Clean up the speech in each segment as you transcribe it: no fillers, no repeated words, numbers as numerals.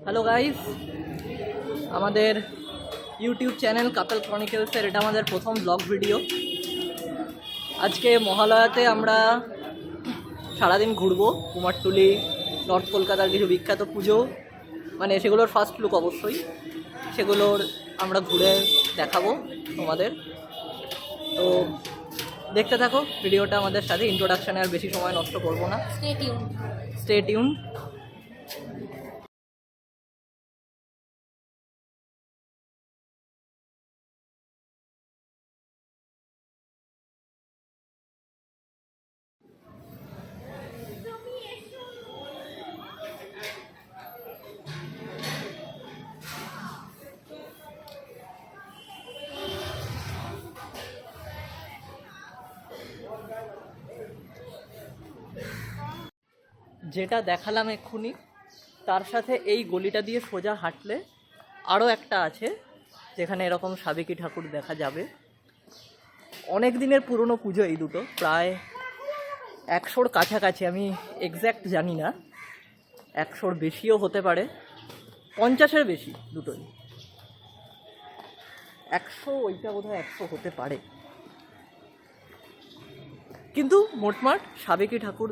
Hello guys, আমাদের YouTube channel couple ক্রনিকেলসের এটা আমাদের প্রথম ব্লগ ভিডিও। আজকে মহালয়াতে আমরা সারাদিন ঘুরবো কুমারটুলি, নর্থ কলকাতার কিছু বিখ্যাত পুজো, মানে সেগুলোর ফার্স্ট লুক অবশ্যই, সেগুলোর আমরা ঘুরে দেখাবো তোমাদের। তো দেখতে থাকো ভিডিওটা আমাদের সাথে। ইন্ট্রোডাকশানে আর বেশি সময় নষ্ট করবো না, স্টে টিউন। যেটা দেখালাম এক্ষুনি, তার সাথে এই গলিটা দিয়ে সোজা হাঁটলে আরও একটা আছে যেখানে এরকম সাবেকি ঠাকুর দেখা যাবে। অনেক দিনের পুরনো পুজো এই দুটো, প্রায় 100-র কাছাকাছি, আমি এক্স্যাক্ট জানি না, 100-র বেশিও হতে পারে, 50-এর বেশি দুটোই। 100, ওইটা বোধহয় 100 হতে পারে। কিন্তু মোটমাট সাবেকি ঠাকুর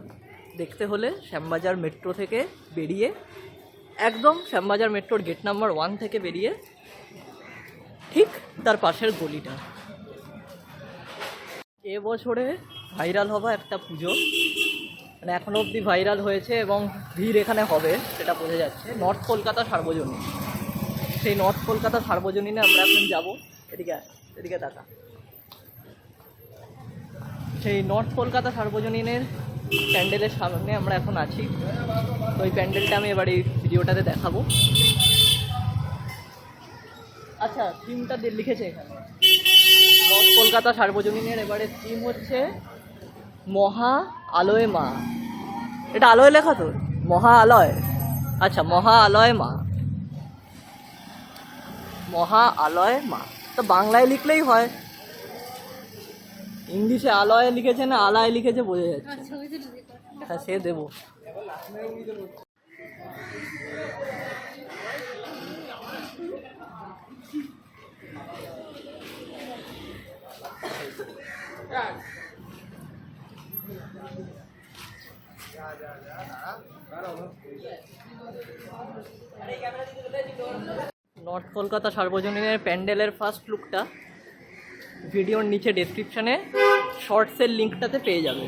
দেখতে হলে শ্যামবাজার মেট্রো থেকে বেরিয়ে, একদম শ্যামবাজার মেট্রোর গেট নাম্বার 1 থেকে বেরিয়ে ঠিক তার পাশের গলিটা। এবছরে ভাইরাল হওয়া একটা পুজো, মানে এখনো অবধি ভাইরাল হয়েছে এবং ভিড় এখানে হবে সেটা বোঝা যাচ্ছে, নর্থ কলকাতা সার্বজনীন। সেই নর্থ কলকাতা সার্বজনীনে আমরা এখন যাব। এদিকে দেখা, সেই নর্থ কলকাতা সার্বজনীনের প্যান্ডেলের সামনে আমরা এখন আছি। তো ওই প্যান্ডেলটা আমি এবার এই ভিডিওটাতে দেখাবো। আচ্ছা, থিমটা লিখেছে এখানে, নর্থ কলকাতা সার্বজনীনের এবারে থিম হচ্ছে মহা আলয় মা। এটা আলয় লেখা তো, মহা আলয়। আচ্ছা, মহা আলয় মা, মহা আলয় মা। তো বাংলায় লিখলেই হয়, ইংলিশে আলয় লিখেছে না আলায় লিখেছে বোঝা যাচ্ছে। হ্যাঁ, সে দেবো। নর্থ কলকাতা সার্বজনীনের প্যান্ডেলের ফার্স্ট লুকটা ভিডিওর নিচে ডেসক্রিপশানে শর্টসের লিঙ্কটাতে পেয়ে যাবে।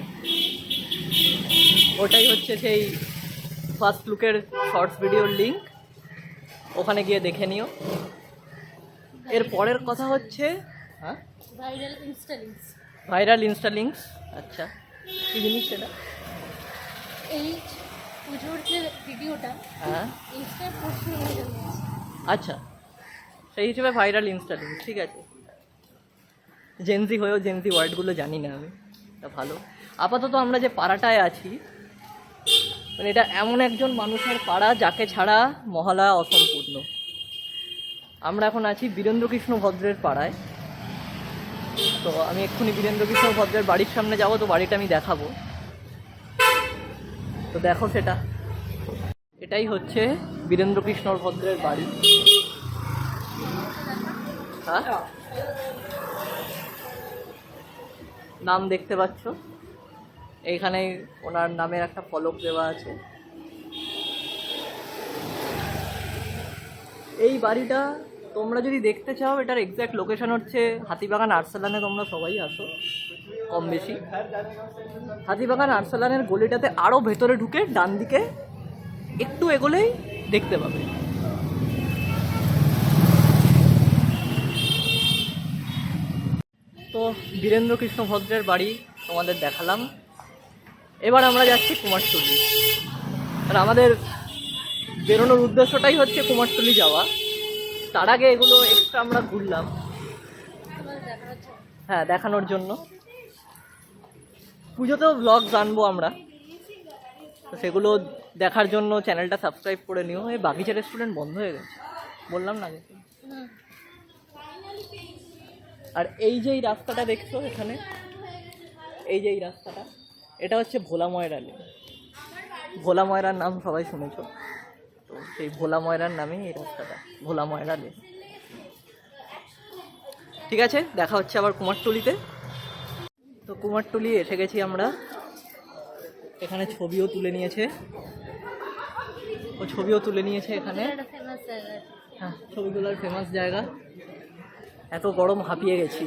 ওটাই হচ্ছে সেই ফার্স্ট লুকের শর্টস ভিডিওর লিঙ্ক, ওখানে গিয়ে দেখে নিও। এর পরের কথা হচ্ছে ভাইরাল ইনস্টা লিঙ্কস। আচ্ছা, কী জিনিস সেটা? এই পুজোর যে ভিডিওটা, হ্যাঁ, ইনস্টায় পোস্ট হয়ে যাবে। আচ্ছা, সেই হিসেবে ভাইরাল ইনস্টা লিঙ্ক, ঠিক আছে। জেনজি হয়েও জেনজি ওয়ার্ডগুলো জানি না আমি, তা ভালো। আপাতত আমরা যে পাড়াটায় আছি, মানে এটা এমন একজন মানুষের পাড়া যাকে ছাড়া মহালয়া অসম্পূর্ণ। আমরা এখন আছি বীরেন্দ্রকৃষ্ণ ভদ্রের পাড়ায়। তো আমি এক্ষুনি বীরেন্দ্রকৃষ্ণ ভদ্রের বাড়ির সামনে যাব, তো বাড়িটা আমি দেখাবো। তো দেখো, সেটা এটাই হচ্ছে বীরেন্দ্রকৃষ্ণ ভদ্রের বাড়ি। হ্যাঁ, নাম দেখতে পাচ্ছ, এইখানে ওনার নামের একটা ফলক দেওয়া আছে। এই বাড়িটা তোমরা যদি দেখতে চাও, এটার এক্স্যাক্ট লোকেশন হচ্ছে হাতিবাগান আর্সালানে। তোমরা সবাই আসো কম বেশি। হাতিবাগান আর্সালানের গলিটাতে আরও ভেতরে ঢুকে ডান দিকে একটু এগোলেই দেখতে পাবে। তো বীরেন্দ্রকৃষ্ণ ভদ্রের বাড়ি তোমাদের দেখালাম। এবার আমরা যাচ্ছি কুমারটুলি। আর আমাদের বেরোনোর উদ্দেশ্যটাই হচ্ছে কুমারটুলি যাওয়া। তার আগে এগুলো এক্সট্রা আমরা ঘুরলাম, হ্যাঁ, দেখানোর জন্য। পুজোতেও ব্লগ জানবো আমরা, তো সেগুলো দেখার জন্য চ্যানেলটা সাবস্ক্রাইব করে নিও। এই বাগিচা রেস্টুরেন্ট বন্ধ হয়ে গেছে, বললাম না আগে। আর এই যে এই রাস্তাটা দেখছো এখানে, এই যে এই রাস্তাটা, এটা হচ্ছে ভোলা ময়রা লেন। ভোলা ময়রার নাম সবাই শুনেছ। তো সেই ভোলা ময়রার নামেই এই রাস্তাটা, ভোলা ময়রা লেন। ঠিক আছে, দেখা হচ্ছে আবার কুমারটুলিতে। তো কুমারটুলি এসে গেছি আমরা, এখানে ছবিও তুলে নিয়েছে, ও ছবিও তুলে নিয়েছে এখানে। একটা ফেমাস জায়গা। হ্যাঁ, ছবি তোলার ফেমাস জায়গা। এত গরম হাঁপিয়ে গেছি।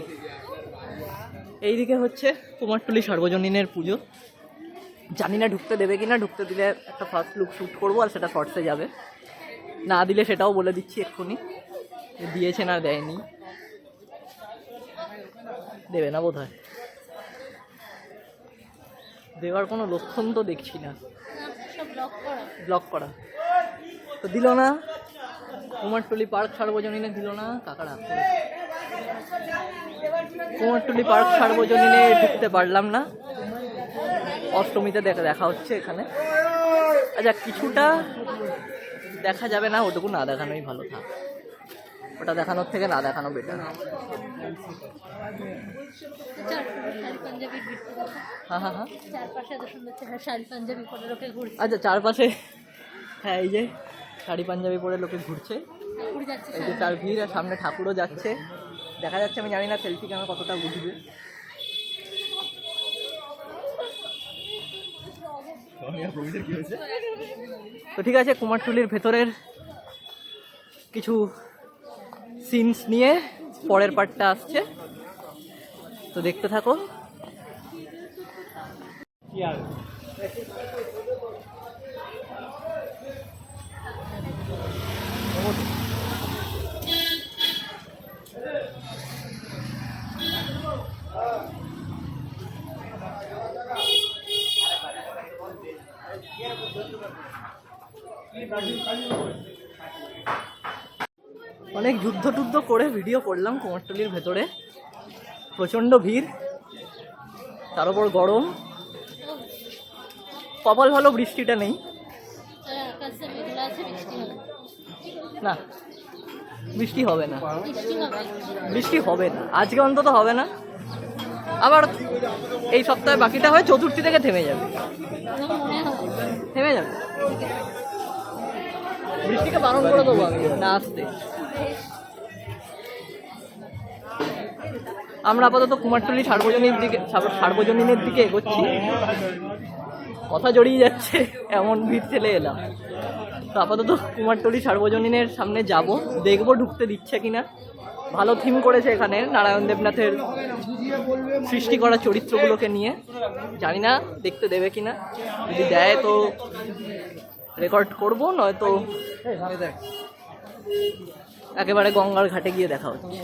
এইদিকে হচ্ছে কুমারটুলি সার্বজনীনের পুজো। জানি না ঢুকতে দেবে কিনা, ঢুকতে দিলে একটা ফার্স্ট লুক শ্যুট করবো আর সেটা শর্টসে যাবে, না দিলে সেটাও বলে দিচ্ছি এক্ষুনি, দিয়েছে না দেয়নি, দেবে না বোধ হয়, দেওয়ার কোনো লক্ষণ তো দেখছি না। সব ব্লক করা। ব্লক করা তো দিল না, কুমারটুলি পার্ক সার্বজনীনে দিল না, কাকা রাগ করেছে। কুমারটুলি পার্ক সার্বজনীনে ঢুকতে পারলাম না, অষ্টমীতে দেখা হচ্ছে এখানে। আচ্ছা, কিছুটা দেখা যাবে না, ওটুকু না দেখানোই ভালো, থাক, ওটা দেখানোর থেকে না দেখানো বেটার। শাড়ি পাঞ্জাবির ভিড় দেখা। হ্যাঁ হ্যাঁ হ্যাঁ, চারপাশে এত সুন্দর চেহারা শাড়ি পাঞ্জাবি পরে লোকে ঘুরছে। আচ্ছা চারপাশে, হ্যাঁ এই যে শাড়ি পাঞ্জাবি পরে লোকে ঘুরছে, ঠাকুর যাচ্ছে এই যে তার ভিড়, আর সামনে ঠাকুরও যাচ্ছে, দেখা যাচ্ছে। আমি জানি না সেলফি ক্যামেরা কতটা বুঝবে। তো ঠিক আছে, কুমারটুলির ভেতরের কিছু সিনস নিয়ে পরের পার্টটা আসছে, তো দেখতে থাকো। অনেক যুদ্ধ টুদ্ধ করে ভিডিও করলাম কুমারটুলির ভেতরে, প্রচণ্ড ভিড়, তার উপর গরম, কপাল ভালো বৃষ্টিটা নেই। আকাশে মেঘলা আছে, বৃষ্টি হবে না, বৃষ্টি হবে না, বৃষ্টি হবে বৃষ্টি হবে না আজকে, অন্তত হবে না। আবার এই সপ্তাহে বাকিটা হয় চতুর্থী থেকে থেমে যাবে, এরকম মনে হয়। থেমে যাবে। বৃষ্টিকে বারণ করে দেবো আমি না আসতে। আমরা আপাতত কুমারটুলি সার্বজনীনের দিকে এগোচ্ছি, কথা জড়িয়ে যাচ্ছে, এমন ভিড় ঠেলে এলাম। তো আপাতত কুমারটুলি সার্বজনীনের সামনে যাব, দেখবো ঢুকতে দিচ্ছে কিনা। ভালো থিম করেছে এখানে নারায়ণ দেবনাথের সৃষ্টি করা চরিত্রগুলোকে নিয়ে, জানি না দেখতে দেবে কিনা, যদি দেয় তো রেকর্ড করবো, নয়তো একেবারে গঙ্গার ঘাটে গিয়ে দেখা হচ্ছে।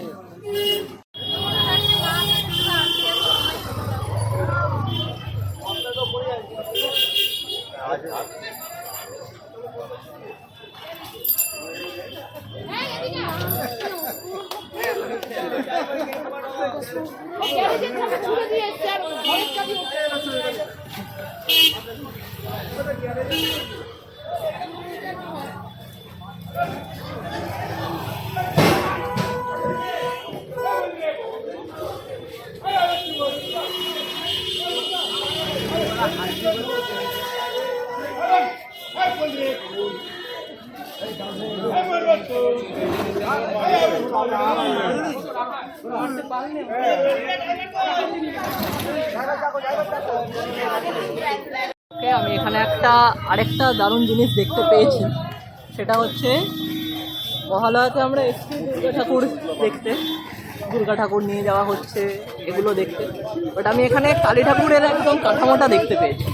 আমি এখানে আরেকটা দারুণ জিনিস দেখতে পেয়েছি, সেটা হচ্ছে মহালয়াতে আমরা এসেছি দুর্গা ঠাকুর দেখতে, দুর্গা ঠাকুর নিয়ে যাওয়া হচ্ছে এগুলো দেখতে, বাট আমি এখানে কালী ঠাকুরের একদম কাঠামোটা দেখতে পেয়েছি।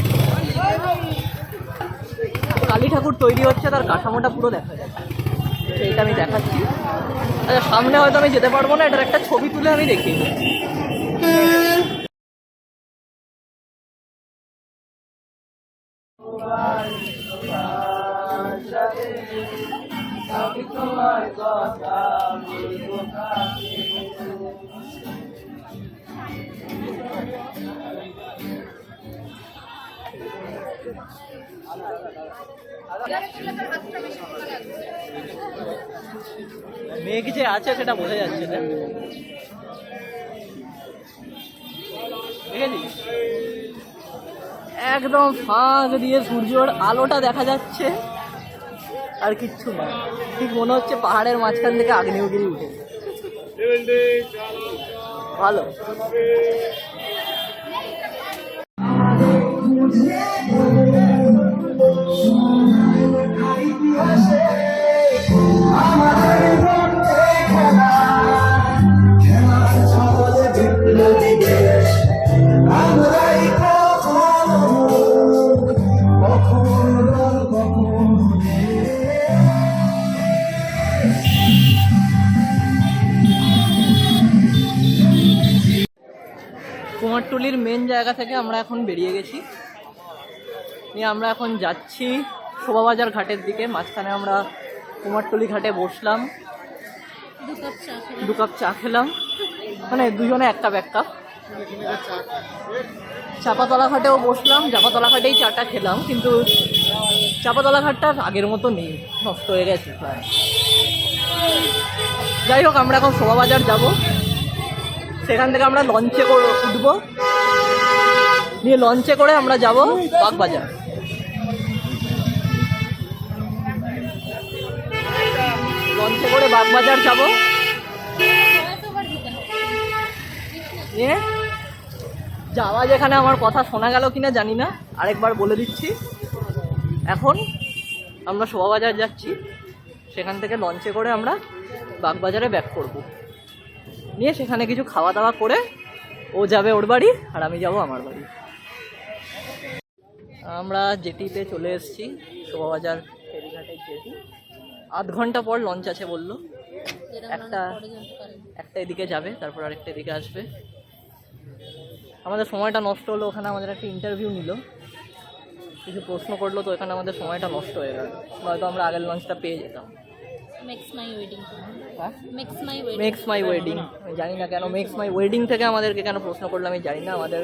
কালী ঠাকুর তৈরি হচ্ছে, তার কাঠামোটা পুরো দেখা যাচ্ছে, সেইটা আমি দেখাচ্ছি। আচ্ছা, সামনে হয়তো আমি যেতে পারবো না, এটার একটা ছবি তুলে আমি দেখিয়ে দিচ্ছি। মেঘ যে আছে সেটা বোঝা যাচ্ছে না, দেখেছিস একদম ফাঁক দিয়ে সূর্যের আলোটা দেখা যাচ্ছে, আর কিচ্ছু না, ঠিক মনে হচ্ছে পাহাড়ের মাঝখান থেকে আগ্নেয়গিরি উঠেছে। ভালো। কুমারটুলির মেন জায়গা থেকে আমরা এখন বেরিয়ে গেছি, নিয়ে আমরা এখন যাচ্ছি শোভাবাজার ঘাটের দিকে। মাঝখানে আমরা কুমারটুলি ঘাটে বসলাম, 2 কাপ চা খেলাম, মানে দুজনে 1 কাপ 1 কাপ। চাপাতলা ঘাটেও বসলাম, চাপাতলা ঘাটেই চাটা খেলাম, কিন্তু চাপাতলা ঘাটটা আগের মতো নেই, নষ্ট হয়ে গেছে প্রায়। যাই হোক, আমরা এখন শোভাবাজার যাব, সেখান থেকে আমরা লঞ্চে করে উঠবো, নিয়ে লঞ্চে করে আমরা যাব বাগবাজার। লঞ্চে করে বাগবাজার যাব, নিয়ে যাওয়া যেখানে আমার কথা শোনা গেল কিনা জানি না, আরেকবার বলে দিচ্ছি। এখন আমরা শোভাবাজার যাচ্ছি, সেখান থেকে লঞ্চে করে আমরা বাগবাজারে ব্যাক করব, নিয়ে সেখানে কিছু খাওয়া দাওয়া করে ও যাবে ওর বাড়ি আর আমি যাব আমার বাড়ি। আমরা জেটিতে চলে এসেছি, শোভাবাজার ফেরিঘাটের জেটি। 8 ঘন্টা পর লঞ্চ আছে বললো, একটা এদিকে যাবে, তারপর আরেকটা এদিকে আসবে। আমাদের সময়টা নষ্ট হলো, ওখানে আমাদের একটা ইন্টারভিউ নিল, কিছু প্রশ্ন করলো, তো এখানে আমাদের সময়টা নষ্ট হয়ে গেল, নয়তো আমরা আগের লঞ্চটা পেয়ে যেতাম। মেক্স মাই ওয়েডিং, আমি জানি না কেন মেক্স মাই ওয়েডিং থেকে আমাদেরকে কেন প্রশ্ন করলো আমি জানি না। আমাদের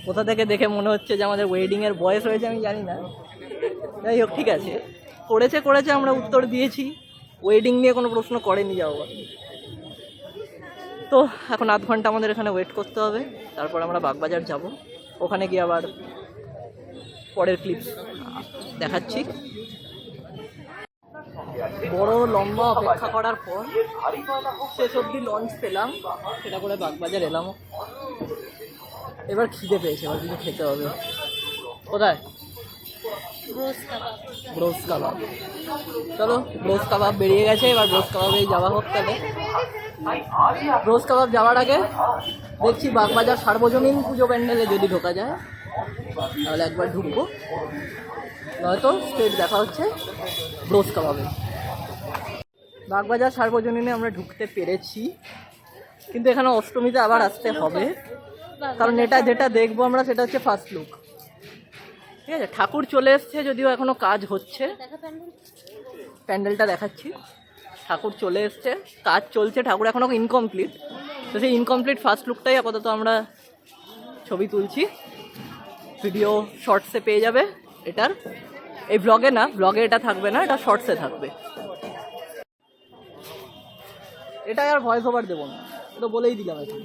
কোথা থেকে দেখে মনে হচ্ছে যে আমাদের ওয়েডিংয়ের বয়স হয়েছে, আমি জানি না। যাই হোক, ঠিক আছে, করেছে আমরা উত্তর দিয়েছি, ওয়েডিং নিয়ে কোনো প্রশ্ন করেনি যাও। তো এখন 8 ঘন্টা আমাদের এখানে ওয়েট করতে হবে, তারপর আমরা বাগবাজার যাব। ওখানে গিয়ে আবার পরের ক্লিপস দেখাচ্ছি। বড় লম্বা অপেক্ষা করার পর শেষ অবধি লঞ্চ পেলাম, সেটা করে বাগবাজার এলাম। এবার খিদে পেয়েছে, এবার কিছু খেতে হবে। কোথায়? ব্রোস কাবাব। চলো, ব্রোস কাবাব বেরিয়ে গেছে, এবার ব্রোস কাবাবেই যাওয়া হোক। তাহলে ব্রোস কাবাব যাওয়ার আগে দেখছি বাগবাজার সার্বজনীন পুজো প্যান্ডেলে যদি ঢোকা যায় তাহলে একবার ঢুকবো, নয়তো স্ট্রেট দেখা হচ্ছে ব্রোস কাবাবে। বাগবাজার সার্বজনীনে আমরা ঢুকতে পেরেছি, কিন্তু এখানে অষ্টমীতে আবার আসতে হবে, কারণ এটা যেটা দেখবো আমরা সেটা হচ্ছে ফার্স্ট লুক। ঠিক আছে, ঠাকুর চলে এসছে, যদিও এখনো কাজ হচ্ছে। প্যান্ডেলটা দেখাচ্ছি, ঠাকুর চলে এসছে, কাজ চলছে, ঠাকুর এখনো ইনকমপ্লিট। তো সেই ইনকমপ্লিট ফার্স্ট লুকটাই আপাতত আমরা ছবি তুলছি, ভিডিও শর্টসে পেয়ে যাবে এটার। এই ব্লগে না, ব্লগে এটা থাকবে না, এটা শর্টসে থাকবে। এটাই আর ভয়েস ওভার দেবো না, তো বলেই দিলাম এখন।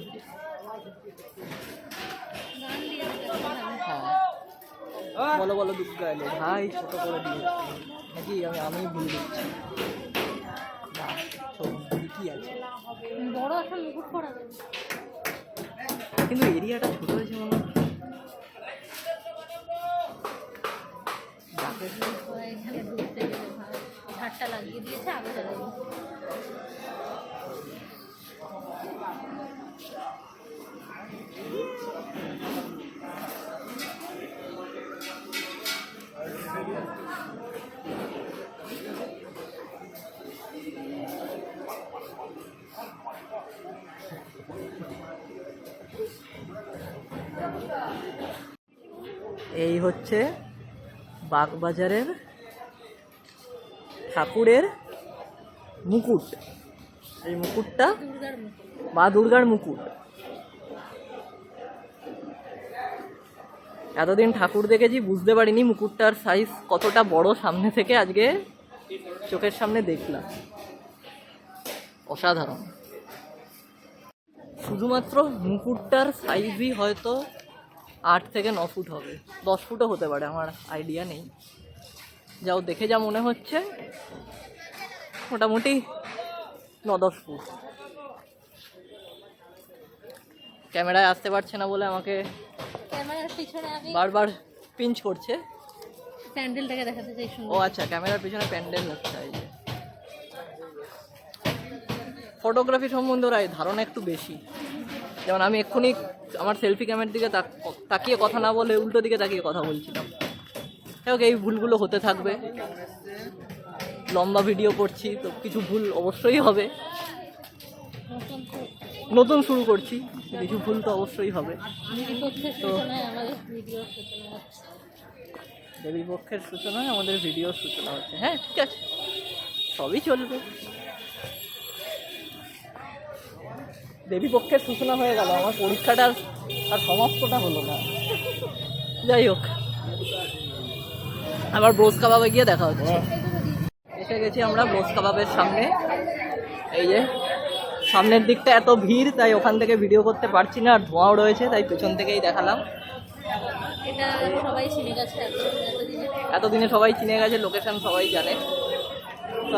হ্যাঁ, বলো বলো দুর্গা এলো ভাই, ছোট করে দিয়ে নাকি আমি ভুল দিচ্ছি। কি আছে বড় একটা মুকুট পরা, কিন্তু এরিয়াটা ছোট হয়েছে মনে হচ্ছে। এখানে ঢুকতে গেলে ঝাড়টা লাগিয়ে দিয়েছে, আগে চলে এই হচ্ছে বাগবাজারের ঠাকুরের মুকুট। এই মুকুটটা মা দুর্গার মুকুট। এতদিন ঠাকুর দেখেছি, বুঝতে পারিনি মুকুটটার সাইজ কতটা বড় সামনে থেকে, আজকে চোখের সামনে দেখলাম। অসাধারণ। শুধুমাত্র মুকুটটার সাইজই হয়তো 8 থেকে 9 ফুট হবে, 10 ফুটও হতে পারে, আমার আইডিয়া নেই। যাও দেখে যা মনে হচ্ছে মোটামুটি 9-10 ফুট। ক্যামেরায় আসতে পারছে না বলে আমাকে ক্যামেরার পিছনে আমি বারবার পিঞ্চ করছে। প্যান্ডেলটাকে দেখাতে চাই ও সুন্দর। আচ্ছা, ক্যামেরার পিছনে প্যান্ডেল হচ্ছে। এই যে ফটোগ্রাফি সম্বন্ধে ওর এই ধারণা একটু বেশি। যেমন আমি এক্ষুনি আমার সেলফি ক্যামেরার দিকে তাকিয়ে কথা না বলে উল্টো দিকে তাকিয়ে কথা বলছিলাম। যাই এই ভুলগুলো হতে থাকবে, লম্বা ভিডিও করছি তো কিছু ভুল অবশ্যই হবে। নতুন শুরু করছি, কিছু ভুল তো অবশ্যই হবে। দেবীপক্ষের সূচনায় আমাদের ভিডিও সূচনা হচ্ছে। দেবী পক্ষের সূচনায় আমাদের ভিডিওর সূচনা হচ্ছে। হ্যাঁ ঠিক আছে, সবই চলবে। দেবী পক্ষের সূচনা হয়ে গেল, আমার পরীক্ষাটার আর সমাপ্তটা হলো না। যাই হোক, আবার ব্রোস কাবাবে গিয়ে দেখা হচ্ছে। এসে গেছি আমরা ব্রোস কাবাবের সামনে। এই যে সামনের দিকটা এত ভিড়, তাই ওখান থেকে ভিডিও করতে পারছি না, আর ধোঁয়াও রয়েছে, তাই পেছন থেকেই দেখালাম। এটা সবাই চিনে গেছে এতদিনে সবাই চিনে গেছে, লোকেশন সবাই জানে। তো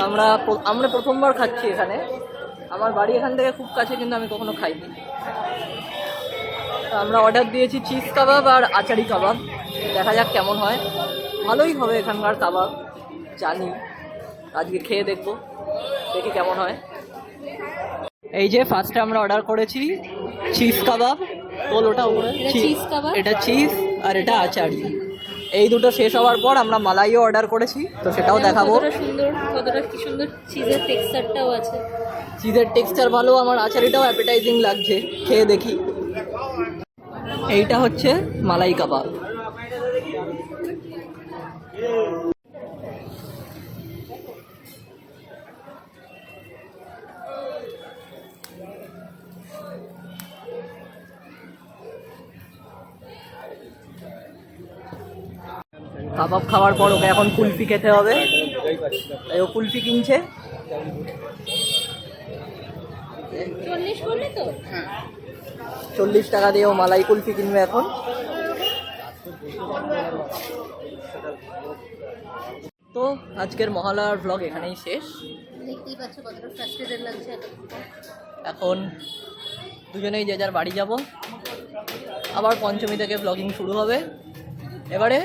আমরা প্রথমবার খাচ্ছি এখানে। আমার বাড়ি এখান থেকে খুব কাছে, কিন্তু আমি কখনো খাইনি। তো আমরা অর্ডার দিয়েছি চিজ কাবাব আর আচারি কাবাব। দেখা যাক কেমন হয়। ভালোই হবে এখানকার কাবাব, জানি। আজকে খেয়ে দেখবো, দেখি কেমন হয়। এই যে ফার্স্টে আমরা অর্ডার করেছি চিজ কাবাব। তো ওটা উপরে চিজ কাবাব, এটা চিজ আর এটা আচারি। এই দুটো শেষ হওয়ার পর আমরা মালাইও অর্ডার করেছি, তো সেটাও দেখাবো। কতটা কি সুন্দর চিজের টেক্সচারটাও আছে। চিজের টেক্সচার ভালো, আমার আচারিটাও অ্যাপেটাইজিং লাগছে, খেয়ে দেখি। এইটা হচ্ছে মালাই কাবাব। কাবাব খাওয়ার পর ওকে এখন কুলফি খেতে হবে, তাই ও কুলফি কিনছে। 40 বললে তো? 40 টাকা দিয়ে ও মালাই কুলফি কিনবে এখন। তো আজকের মহালয়ার ভ্লগ এখানেই শেষ। দেখতেই পাচ্ছ কতটা ফ্রাস্ট্রেটেড লাগছে। এখন দুজনেই যে যার বাড়ি যাব, আবার পঞ্চমী থেকে ব্লগিং শুরু হবে। এবারে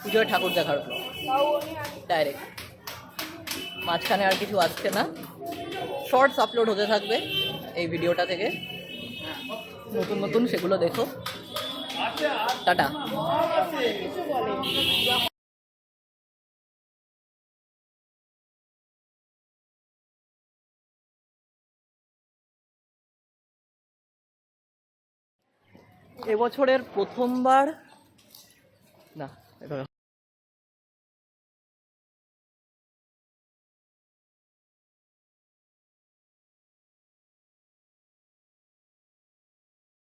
পুজোয় ঠাকুর দেখার ব্লগ ডাইরেক্ট, মাঝখানে আর কিছু আসছে না। শর্টস আপলোড হতে থাকবে এই ভিডিওটা থেকে, নতুন নতুন সেগুলো দেখো। টাটা। এবছরের প্রথমবার না, এবার